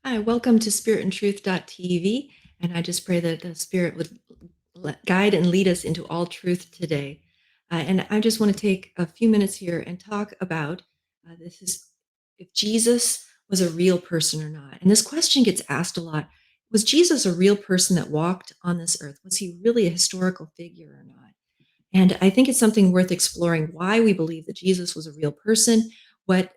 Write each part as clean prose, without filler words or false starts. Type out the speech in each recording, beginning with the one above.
Hi, welcome to spiritandtruth.tv. And I just pray that the Spirit would guide and lead us into all truth today. And I just want to take a few minutes here and talk about this is if Jesus was a real person or not. And this question gets asked a lot. Was Jesus a real person that walked on this earth? Was he really a historical figure or not? And I think it's something worth exploring why we believe that Jesus was a real person, what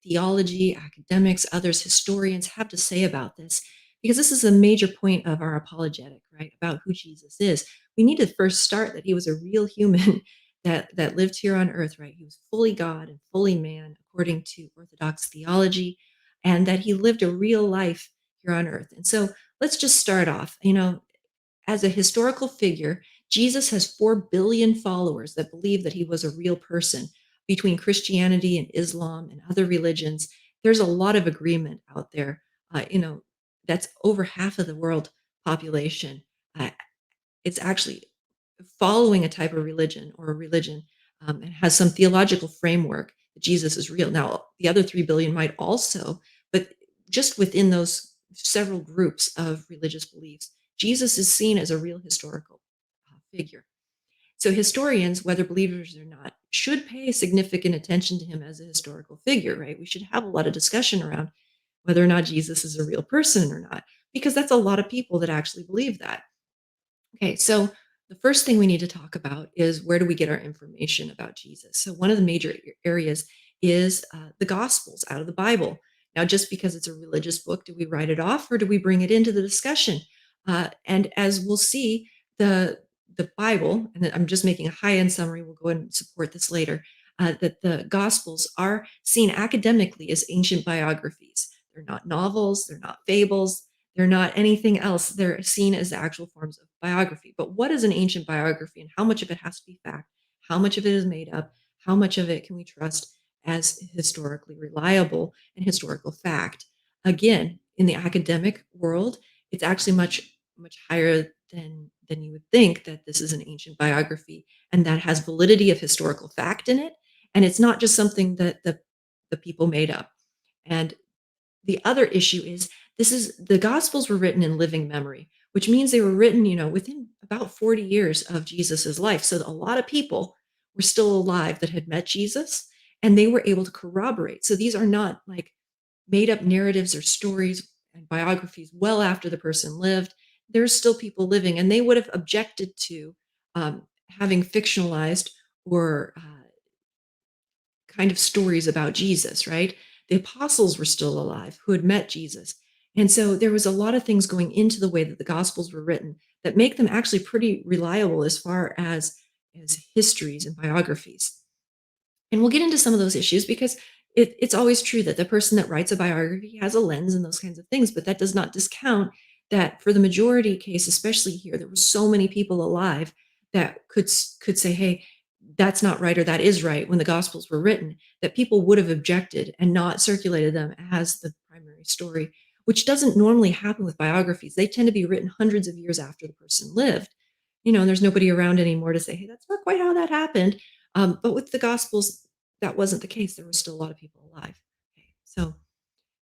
theology, academics, others, historians have to say about this, because this is a major point of our apologetic, right, about who Jesus is. We need to first start that he was a real human that lived here on earth, right? He was fully God and fully man, according to Orthodox theology, and that he lived a real life here on earth. And so let's just start off. As a historical figure, Jesus has 4 billion followers that believe that he was a real person. Between Christianity and Islam and other religions, there's a lot of agreement out there. That's over half of the world population. Uh, it's actually following a type of religion or a religion and has some theological framework that Jesus is real. Now, the other 3 billion might also, but just within those several groups of religious beliefs, Jesus is seen as a real historical figure. So historians, whether believers or not, should pay significant attention to him as a historical figure, right? We should have a lot of discussion around whether or not Jesus is a real person or not, because that's a lot of people that actually believe that. Okay, so the first thing we need to talk about is where do we get our information about Jesus? So, one of the major areas is the Gospels out of the Bible. Now, just because it's a religious book, do we write it off or do we bring it into the discussion? And as we'll see, the Bible, and I'm just making a high end summary, we'll go and support this later, that the Gospels are seen academically as ancient biographies. They're not novels, they're not fables, they're not anything else. They're seen as the actual forms of biography. But what is an ancient biography and how much of it has to be fact? How much of it is made up? How much of it can we trust as historically reliable and historical fact? Again, in the academic world, it's actually much higher than you would think that this is an ancient biography and that has validity of historical fact in it. And it's not just something that the people made up. And the other issue is this is the gospels were written in living memory, which means they were written, within about 40 years of Jesus's life. So a lot of people were still alive that had met Jesus and they were able to corroborate. So these are not like made up narratives or stories and biographies well after the person lived. There's still people living and they would have objected to having fictionalized or kind of stories about Jesus, right? The apostles were still alive who had met Jesus. And so there was a lot of things going into the way that the gospels were written that make them actually pretty reliable as far as histories and biographies. And we'll get into some of those issues because it's always true that the person that writes a biography has a lens and those kinds of things, but that does not discount that for the majority case, especially here, there were so many people alive that could say, hey, that's not right or that is right when the gospels were written, that people would have objected and not circulated them as the primary story, which doesn't normally happen with biographies. They tend to be written hundreds of years after the person lived. And there's nobody around anymore to say, hey, that's not quite how that happened. But with the Gospels, that wasn't the case. There were still a lot of people alive. Okay, so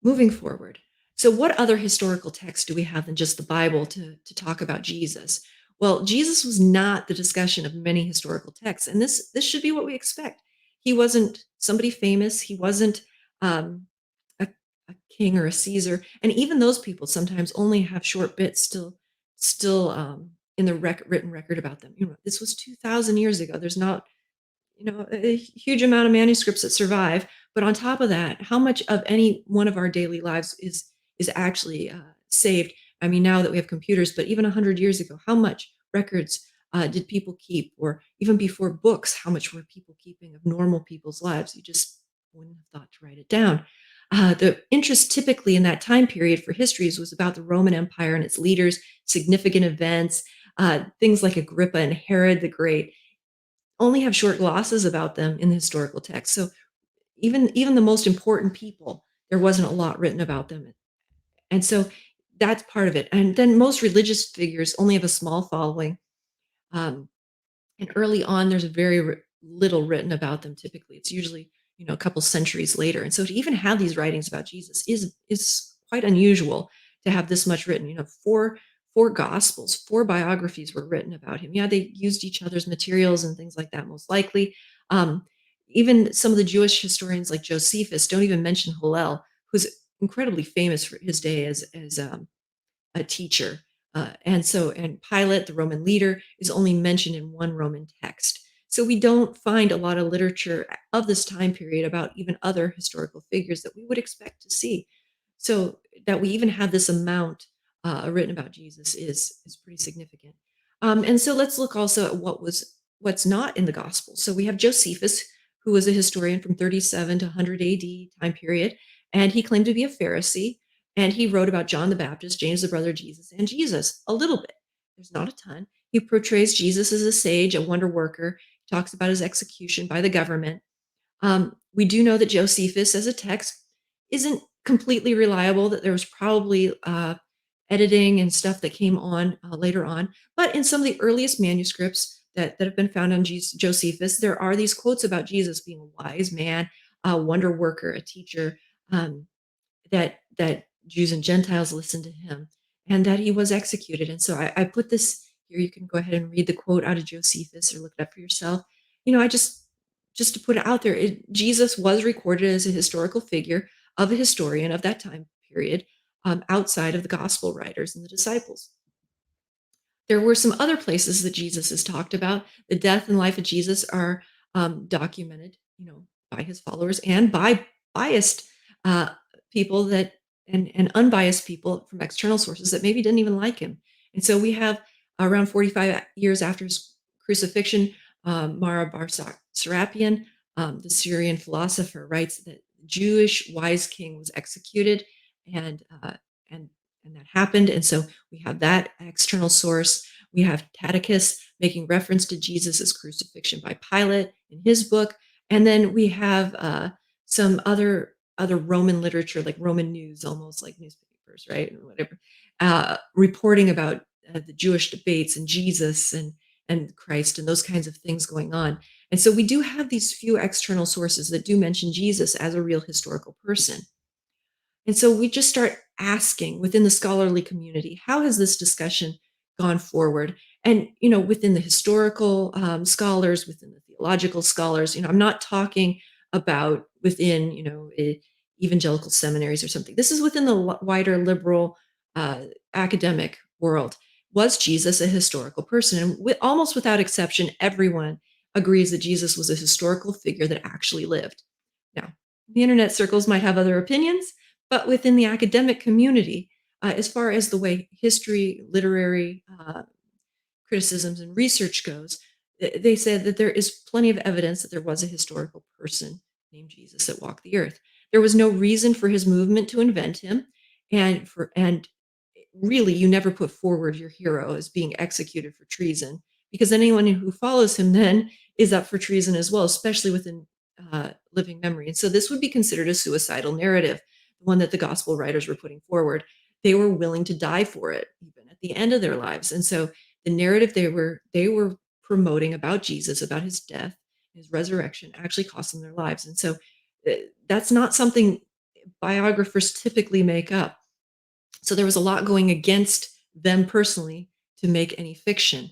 moving forward. So, what other historical texts do we have than just the Bible to talk about Jesus? Well, Jesus was not the discussion of many historical texts, and this should be what we expect. He wasn't somebody famous. He wasn't um, a king or a Caesar, and even those people sometimes only have short bits still in the written record about them. This was 2,000 years ago. There's not a huge amount of manuscripts that survive. But on top of that, how much of any one of our daily lives is actually saved? I mean, now that we have computers, but even 100 years ago, how much records did people keep? Or even before books, how much were people keeping of normal people's lives? You just wouldn't have thought to write it down. The interest typically in that time period for histories was about the Roman Empire and its leaders, significant events, things like Agrippa and Herod the Great only have short glosses about them in the historical text. So even the most important people, there wasn't a lot written about them. And so that's part of it. And then most religious figures only have a small following. Um, and early on, there's very little written about them. Typically, it's usually a couple centuries later. And so to even have these writings about Jesus is quite unusual to have this much written. Four gospels, four biographies were written about him. Yeah, they used each other's materials and things like that, most likely. Um, Even some of the Jewish historians like Josephus don't even mention Hillel, who's incredibly famous for his day as a teacher. And Pilate, the Roman leader, is only mentioned in one Roman text. So we don't find a lot of literature of this time period about even other historical figures that we would expect to see. So that we even have this amount written about Jesus is pretty significant. And so let's look also at what's not in the gospel. So we have Josephus, who was a historian from 37 to 100 AD time period, and he claimed to be a Pharisee, and he wrote about John the Baptist, James the brother of Jesus, and Jesus a little bit. There's not a ton. He portrays Jesus as a sage, a wonder worker. He talks about his execution by the government. We do know that Josephus, as a text, isn't completely reliable, that there was probably editing and stuff that came on later on. But in some of the earliest manuscripts that have been found on Josephus, there are these quotes about Jesus being a wise man, a wonder worker, a teacher. That Jews and Gentiles listened to him, and that he was executed. And so I put this here. You can go ahead and read the quote out of Josephus or look it up for yourself. I just to put it out there, Jesus was recorded as a historical figure of a historian of that time period, outside of the gospel writers and the disciples. There were some other places that Jesus is talked about. The death and life of Jesus are documented, by his followers and by biased uh, people and unbiased people from external sources that maybe didn't even like him. And so we have around 45 years after his crucifixion, Mara Bar Serapion, the Syrian philosopher, writes that the Jewish wise king was executed, and and and that happened. And so we have that external source. We have Tacitus making reference to Jesus' crucifixion by Pilate in his book. And then we have some other Roman literature, like Roman news, almost like newspapers, right? Or whatever, reporting about the Jewish debates and Jesus and Christ and those kinds of things going on. And so we do have these few external sources that do mention Jesus as a real historical person. And so we just start asking within the scholarly community, how has this discussion gone forward? And, within the historical scholars, within the theological scholars, I'm not talking about within, evangelical seminaries or something. This is within the wider liberal uh, academic world. Was Jesus a historical person? And almost without exception, everyone agrees that Jesus was a historical figure that actually lived. Now, the internet circles might have other opinions, but within the academic community, as far as the way history, literary criticisms, and research goes, they said that there is plenty of evidence that there was a historical person named Jesus that walked the earth. There was no reason for his movement to invent him, and really, you never put forward your hero as being executed for treason, because anyone who follows him then is up for treason as well, especially within living memory. And so this would be considered a suicidal narrative, the one that the gospel writers were putting forward. They were willing to die for it, even at the end of their lives. And so the narrative they were promoting about Jesus, about his death, his resurrection, actually cost them their lives. And so uh, that's not something biographers typically make up. So there was a lot going against them personally to make any fiction.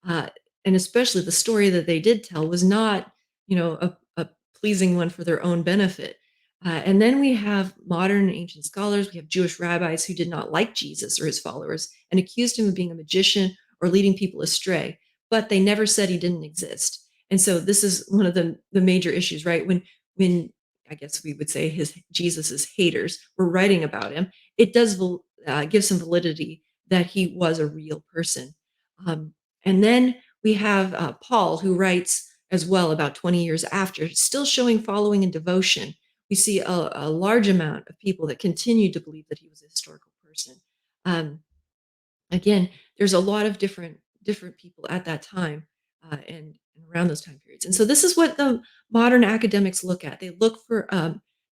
Uh, and especially the story that they did tell was not, a pleasing one for their own benefit. And then we have modern and ancient scholars. We have Jewish rabbis who did not like Jesus or his followers and accused him of being a magician or leading people astray, but they never said he didn't exist. And so this is one of the major issues, right? When I guess we would say his Jesus's haters were writing about him, it does give some validity that he was a real person. Um, and then we have Paul, who writes as well about 20 years after, still showing following and devotion. We see a large amount of people that continue to believe that he was a historical person. Um, Again, there's a lot of different people at that time, and around those time periods. And so this is what the modern academics look at. They look for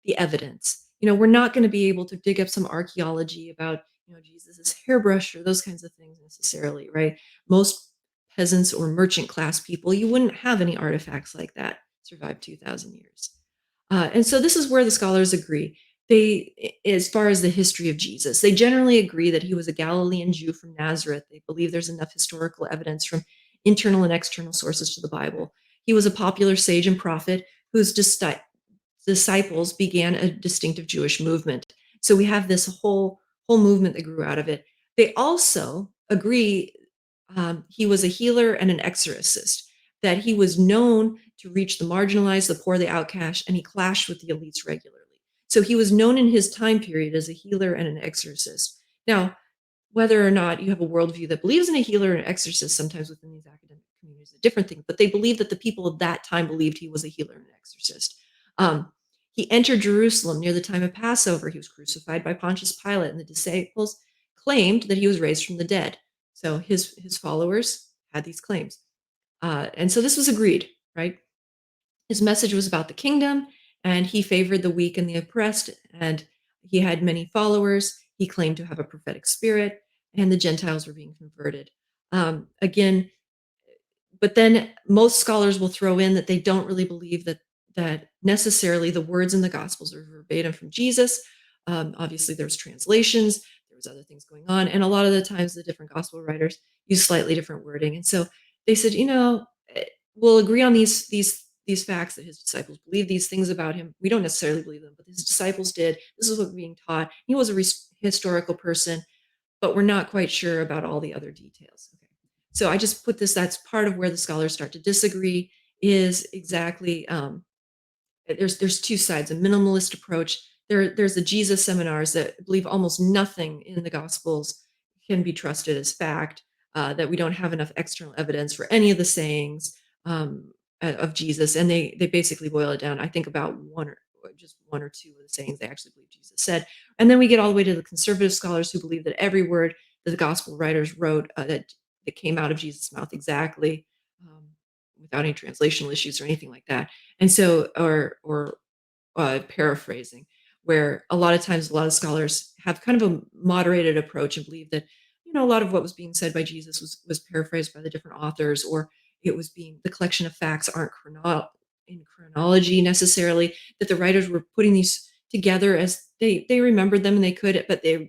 the evidence. We're not going to be able to dig up some archaeology about Jesus's hairbrush or those kinds of things necessarily, right? Most peasants or merchant class people, you wouldn't have any artifacts like that survive 2,000 years. And so this is where the scholars agree. as far as the history of Jesus, they generally agree that he was a Galilean Jew from Nazareth. They believe there's enough historical evidence from internal and external sources to the Bible. He was a popular sage and prophet whose disciples began a distinctive Jewish movement. So we have this whole movement that grew out of it. They also agree he was a healer and an exorcist, that he was known to reach the marginalized, the poor, the outcast, and he clashed with the elites regularly. So he was known in his time period as a healer and an exorcist. Now, whether or not you have a worldview that believes in a healer and an exorcist, sometimes within these academic communities, is a different thing, but they believe that the people of that time believed he was a healer and an exorcist. Um, he entered Jerusalem near the time of Passover. He was crucified by Pontius Pilate, and the disciples claimed that he was raised from the dead. So his followers had these claims. And so this was agreed, right? His message was about the kingdom, and he favored the weak and the oppressed, and he had many followers. He claimed to have a prophetic spirit, and the Gentiles were being converted. Again, but then most scholars will throw in that they don't really believe that necessarily the words in the Gospels are verbatim from Jesus. Obviously, there's translations, there was other things going on, and a lot of the times the different Gospel writers use slightly different wording. And so they said, we'll agree on these facts that his disciples believe these things about him. We don't necessarily believe them, but his disciples did. This is what we're being taught. He was a historical person, but we're not quite sure about all the other details. Okay. So I just put this, that's part of where the scholars start to disagree, is exactly there's two sides, a minimalist approach. There's the Jesus seminars that believe almost nothing in the Gospels can be trusted as fact, that we don't have enough external evidence for any of the sayings of Jesus. And they basically boil it down, I think, about just one or two of the sayings they actually believe Jesus said. And then we get all the way to the conservative scholars who believe that every word that the gospel writers wrote, that came out of Jesus' mouth exactly, um, without any translational issues or anything like that. And so, or paraphrasing, where a lot of times a lot of scholars have kind of a moderated approach and believe that a lot of what was being said by Jesus was paraphrased by the different authors, or it was being the collection of facts aren't in chronology necessarily, that the writers were putting these together as they remembered them and they could, but they're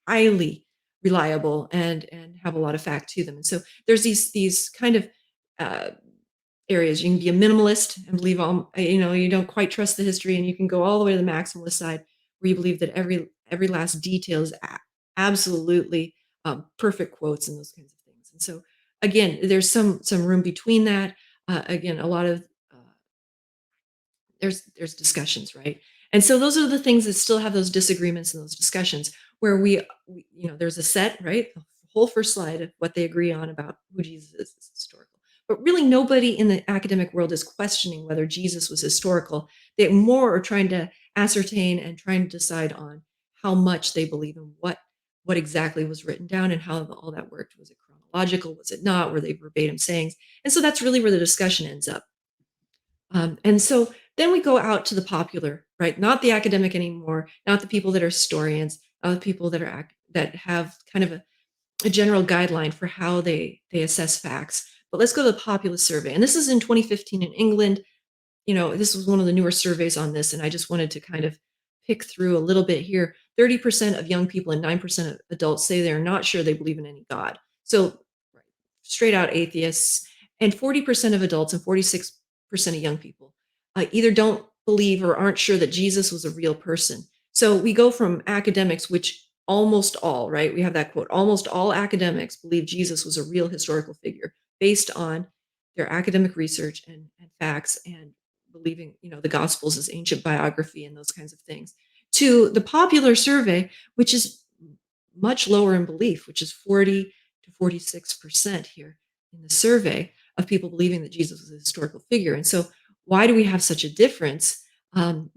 highly reliable and have a lot of fact to them. And so there's these kind of uh, areas. You can be a minimalist and believe you don't quite trust the history, and you can go all the way to the maximalist side where you believe that every last detail is absolutely perfect quotes and those kinds of things. And so again, there's some room between that. Again, a lot of there's discussions, right? And so those are the things that still have those disagreements and those discussions where there's a set, right? The whole first slide of what they agree on about who Jesus is historical. But really nobody in the academic world is questioning whether Jesus was historical. They more are trying to ascertain and trying to decide on how much they believe in what exactly was written down and how all that worked. Was it chronological? Was it not? Were they verbatim sayings? And so that's really where the discussion ends up. And so then we go out to the popular, right? Not the academic anymore, not the people that are historians, not the people that that have kind of a general guideline for how they assess facts. But let's go to the populace survey. And this is in 2015 in England. This was one of the newer surveys on this, and I just wanted to kind of pick through a little bit here. 30% of young people and 9% of adults say they're not sure they believe in any God. So right, straight out atheists, and 40% of adults and 46% of young people either don't believe or aren't sure that Jesus was a real person. So we go from academics, which almost all, right? We have that quote, almost all academics believe Jesus was a real historical figure based on their academic research and facts and believing, the Gospels as ancient biography and those kinds of things, to the popular survey, which is much lower in belief, which is 40 to 46% here in the survey of people believing that Jesus was a historical figure. And so, why do we have such a difference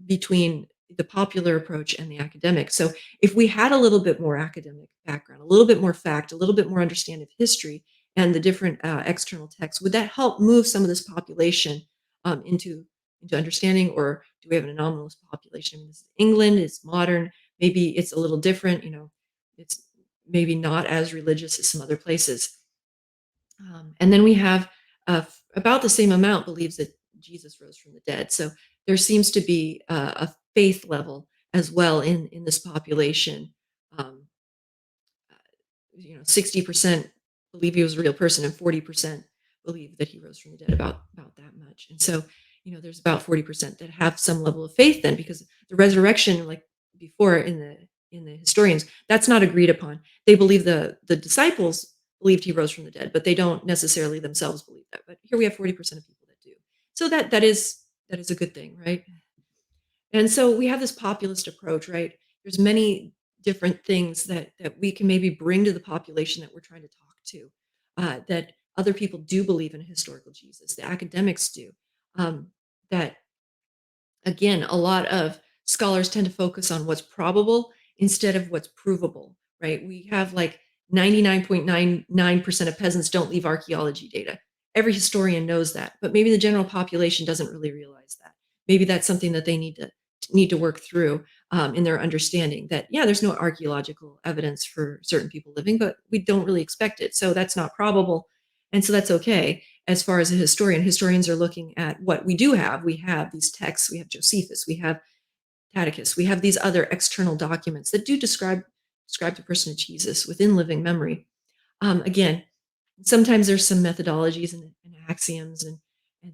between the popular approach and the academic? So, if we had a little bit more academic background, a little bit more fact, a little bit more understanding of history and the different external texts, would that help move some of this population into understanding, or do we have an anomalous population? I mean, this is England, it's modern, maybe it's a little different, it's maybe not as religious as some other places. And then we have about the same amount believes that Jesus rose from the dead. So there seems to be a faith level as well in this population. Um, 60% believe he was a real person and 40% believe that he rose from the dead, about that much. And so, there's about 40% that have some level of faith then, because the resurrection, like before in the historians, that's not agreed upon. They believe the disciples believed he rose from the dead, but they don't necessarily themselves believe that. But here we have 40% of people that do. So that is a good thing, right? And so we have this populist approach, right? There's many different things that we can maybe bring to the population that we're trying to talk to, that other people do believe in a historical Jesus. The academics do. That again, a lot of scholars tend to focus on what's probable instead of what's provable, right? We have like 99.99% of peasants don't leave archaeology data. Every historian knows that, but maybe the general population doesn't really realize that. Maybe that's something that they need to work through in their understanding that, yeah, there's no archaeological evidence for certain people living, but we don't really expect it. So that's not probable. And so that's okay. As far as a historian, historians are looking at what we do have. We have these texts, we have Josephus, we have Catechus, we have these other external documents that do describe the person of Jesus within living memory. Again, sometimes there's some methodologies and axioms and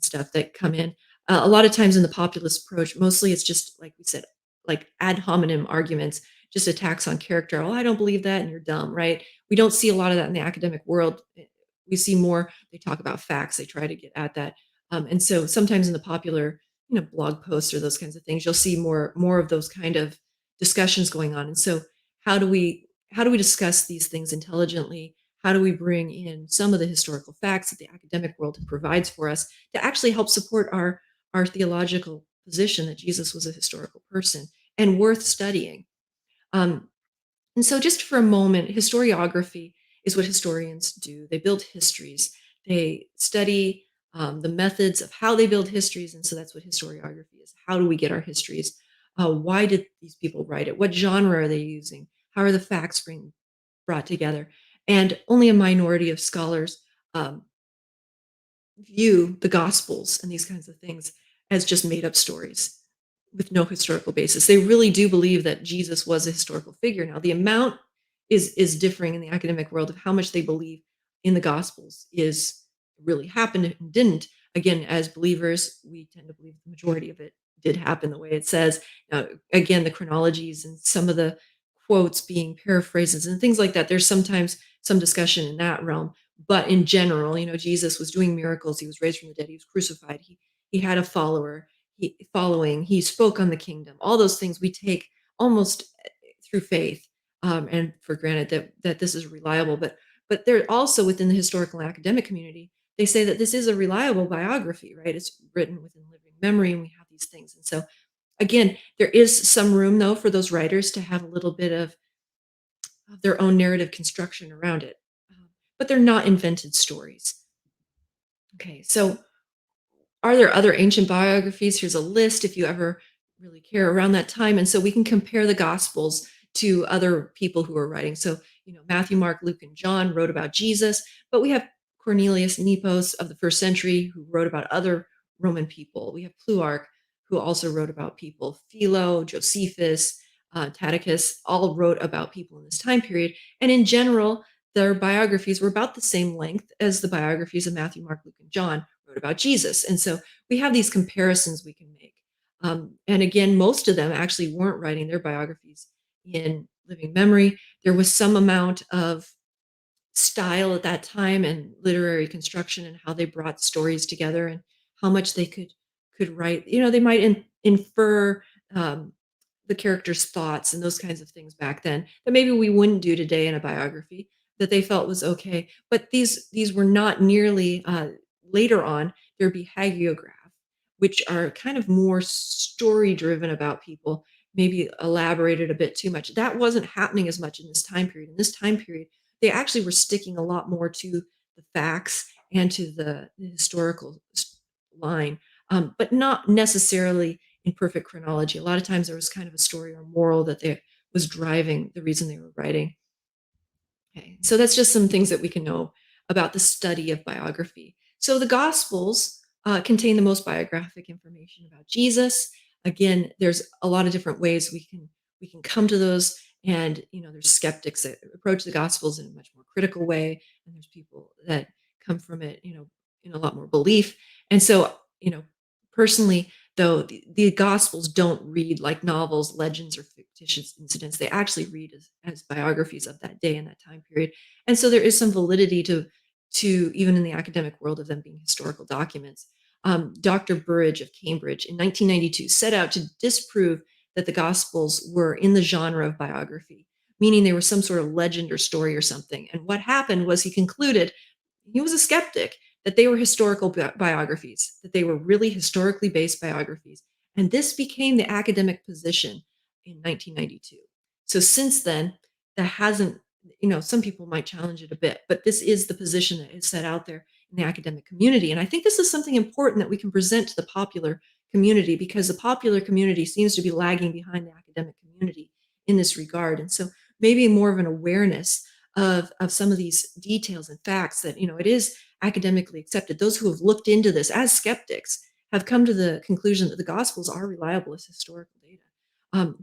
stuff that come in. A lot of times in the populist approach, mostly it's just like we said, like ad hominem arguments, just attacks on character. Oh, I don't believe that, and you're dumb, right? We don't see a lot of that in the academic world. We see more. They talk about facts. They try to get at that, and so sometimes in the popular, blog posts or those kinds of things, you'll see more of those kind of discussions going on. And so, how do we discuss these things intelligently? How do we bring in some of the historical facts that the academic world provides for us to actually help support our theological position that Jesus was a historical person and worth studying? Um, and so, just for a moment, historiography is what historians do. They build histories, they study the methods of how they build histories. And so, that's what historiography is. How do we get our histories? Why did these people write it? What genre are they using? How are the facts being brought together? And only a minority of scholars um, view the Gospels and these kinds of things as just made up stories with no historical basis. They really do believe that Jesus was a historical figure. Now, the amount is differing in the academic world of how much they believe in the Gospels is really happened and didn't. Again, as believers, we tend to believe the majority of it did happen the way it says. Now, again, the chronologies and some of the quotes being paraphrases and things like that. There's sometimes some discussion in that realm, but in general, Jesus was doing miracles. He was raised from the dead. He was crucified. He had a following. He spoke on the kingdom. All those things we take almost through faith, and for granted that this is reliable. But they're also within the historical and academic community. They say that this is a reliable biography, right? It's written within living memory, and we have these things. And so, again, there is some room though for those writers to have a little bit of their own narrative construction around it. But they're not invented stories. Okay, so are there other ancient biographies? Here's a list if you ever really care around that time. And so we can compare the Gospels to other people who are writing. So, Matthew, Mark, Luke, and John wrote about Jesus, but we have Cornelius Nepos of the first century who wrote about other Roman people. We have Plutarch who also wrote about people. Philo, Josephus, Tadicus all wrote about people in this time period. And in general, their biographies were about the same length as the biographies of Matthew, Mark, Luke, and John wrote about Jesus. And so we have these comparisons we can make. And again, most of them actually weren't writing their biographies in living memory. There was some amount of style at that time and literary construction and how they brought stories together and how much they could write. They might infer um, the character's thoughts and those kinds of things back then that maybe we wouldn't do today in a biography that they felt was okay. But these were not nearly later on. There'd be hagiograph, which are kind of more story driven about people, maybe elaborated a bit too much. That wasn't happening as much in this time period. In this time period, they actually were sticking a lot more to the facts and to the historical line, but not necessarily in perfect chronology. A lot of times there was kind of a story or moral that they was driving the reason they were writing. Okay, so that's just some things that we can know about the study of biography. So the Gospels contain the most biographic information about Jesus. again, there's a lot of different ways we can come to those. And there's skeptics that approach the Gospels in a much more critical way, and there's people that come from it, in a lot more belief. And so, personally, though, the Gospels don't read like novels, legends, or fictitious incidents. They actually read as biographies of that day and that time period. And so there is some validity to even in the academic world of them being historical documents. Dr. Burridge of Cambridge in 1992 set out to disprove that the Gospels were in the genre of biography, meaning they were some sort of legend or story or something. And what happened was he concluded, he was a skeptic, that they were historical biographies, that they were really historically based biographies. And this became the academic position in 1992. So since then, that hasn't, some people might challenge it a bit, but this is the position that is set out there in the academic community. And I think this is something important that we can present to the popular community, because the popular community seems to be lagging behind the academic community in this regard. And so maybe more of an awareness of some of these details and facts that, it is academically accepted. Those who have looked into this as skeptics have come to the conclusion that the Gospels are reliable as historical data.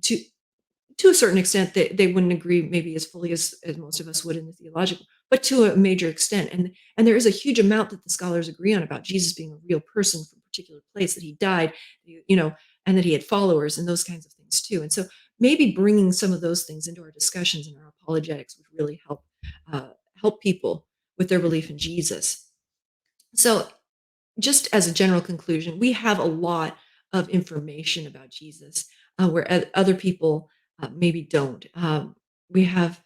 To a certain extent, they wouldn't agree maybe as fully as most of us would in the theological, but to a major extent. And there is a huge amount that the scholars agree on about Jesus being a real person from a particular place, that he died, you know, and that he had followers and those kinds of things too. And so maybe bringing some of those things into our discussions and our apologetics would really help people with their belief in Jesus. So just as a general conclusion, we have a lot of information about Jesus, where other people maybe don't. We have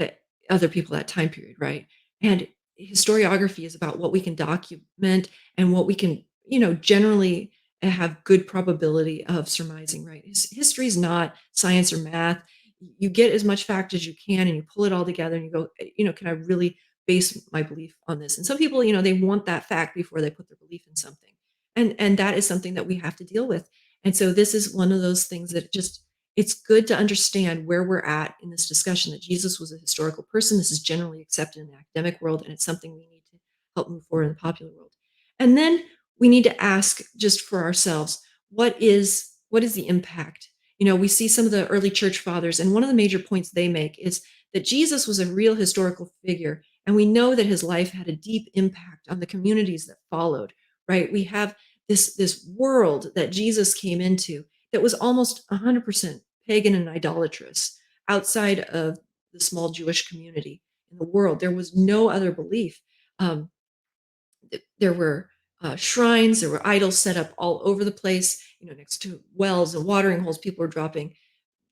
uh, other people that time period, right? And historiography is about what we can document and what we can, generally have good probability of surmising, right? History is not science or math. You get as much fact as you can and you pull it all together and you go, can I really base my belief on this? And some people, they want that fact before they put their belief in something. And that is something that we have to deal with. And so this is one of those things that just, it's good to understand where we're at in this discussion, that Jesus was a historical person. This is generally accepted in the academic world, and it's something we need to help move forward in the popular world. And then we need to ask just for ourselves, what is the impact? We see some of the early church fathers, and one of the major points they make is that Jesus was a real historical figure, and we know that his life had a deep impact on the communities that followed, right? We have this world that Jesus came into that was almost 100% pagan and idolatrous outside of the small Jewish community in the world. There was no other belief. Um, there were shrines, there were idols set up all over the place, next to wells and watering holes. People were dropping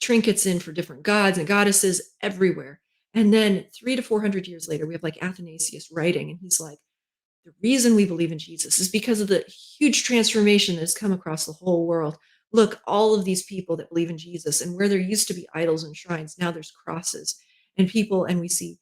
trinkets in for different gods and goddesses everywhere. And then 300 to 400 years later, we have like Athanasius writing, and he's like, the reason we believe in Jesus is because of the huge transformation that has come across the whole world. Look, all of these people that believe in Jesus, and where there used to be idols and shrines, now there's crosses and people, and we see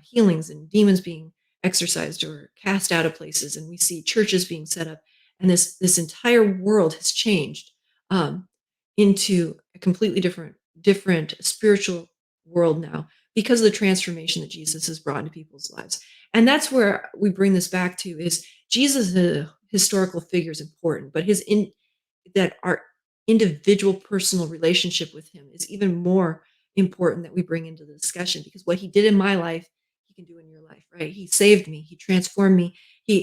healings and demons being exorcised or cast out of places, and we see churches being set up, and this entire world has changed um, into a completely different spiritual world now because of the transformation that Jesus has brought into people's lives. And that's where we bring this back to is Jesus, the historical figure, is important, but his in that our individual personal relationship with him is even more important that we bring into the discussion, because what he did in my life, he can do in your life, right? He saved me, he transformed me.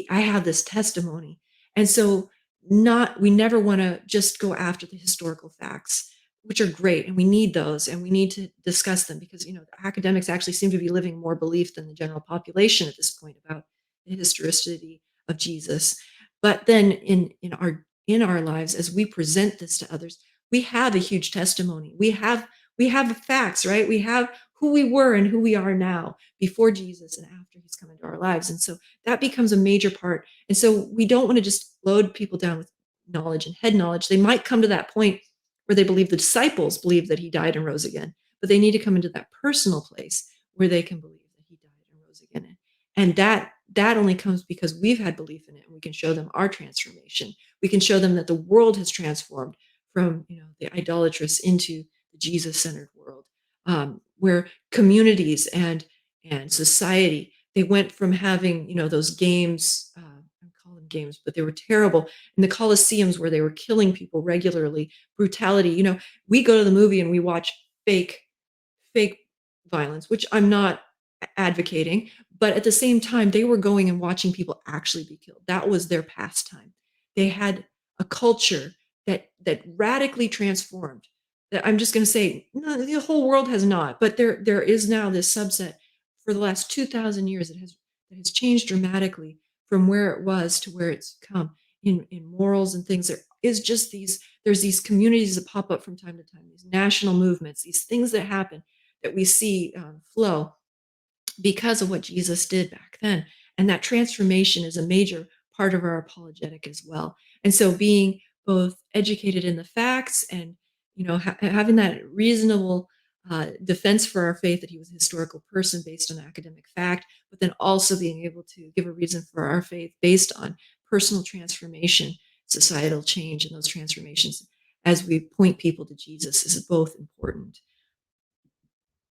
I have this testimony. And so not we never want to just go after the historical facts, which are great, and we need those, and we need to discuss them, because the academics actually seem to be living more belief than the general population at this point about the historicity of Jesus. But then in our lives, as we present this to others, we have a huge testimony. We have the facts, right? We have who we were and who we are now before Jesus and after he's come into our lives. And so that becomes a major part. And so we don't want to just load people down with knowledge and head knowledge. They might come to that point where they believe the disciples believe that he died and rose again, but they need to come into that personal place where they can believe that he died and rose again. And that only comes because we've had belief in it, and we can show them our transformation. We can show them that the world has transformed from the idolatrous into the Jesus-centered world, where communities and society, they went from having those games. I call them games, but they were terrible. In the Colosseums where they were killing people regularly, brutality. We go to the movie and we watch fake fake violence, which I'm not advocating, but at the same time, they were going and watching people actually be killed. That was their pastime. They had a culture that radically transformed. That I'm just going to say, no, the whole world has not, but there is now this subset for the last 2,000 years that has changed dramatically from where it was to where it's come in morals and things. There's these communities that pop up from time to time, these national movements, these things that happen that we see flow because of what Jesus did back then. And that transformation is a major part of our apologetic as well. And so being both educated in the facts and having that reasonable defense for our faith that he was a historical person based on academic fact, but then also being able to give a reason for our faith based on personal transformation, societal change, and those transformations as we point people to Jesus is both important.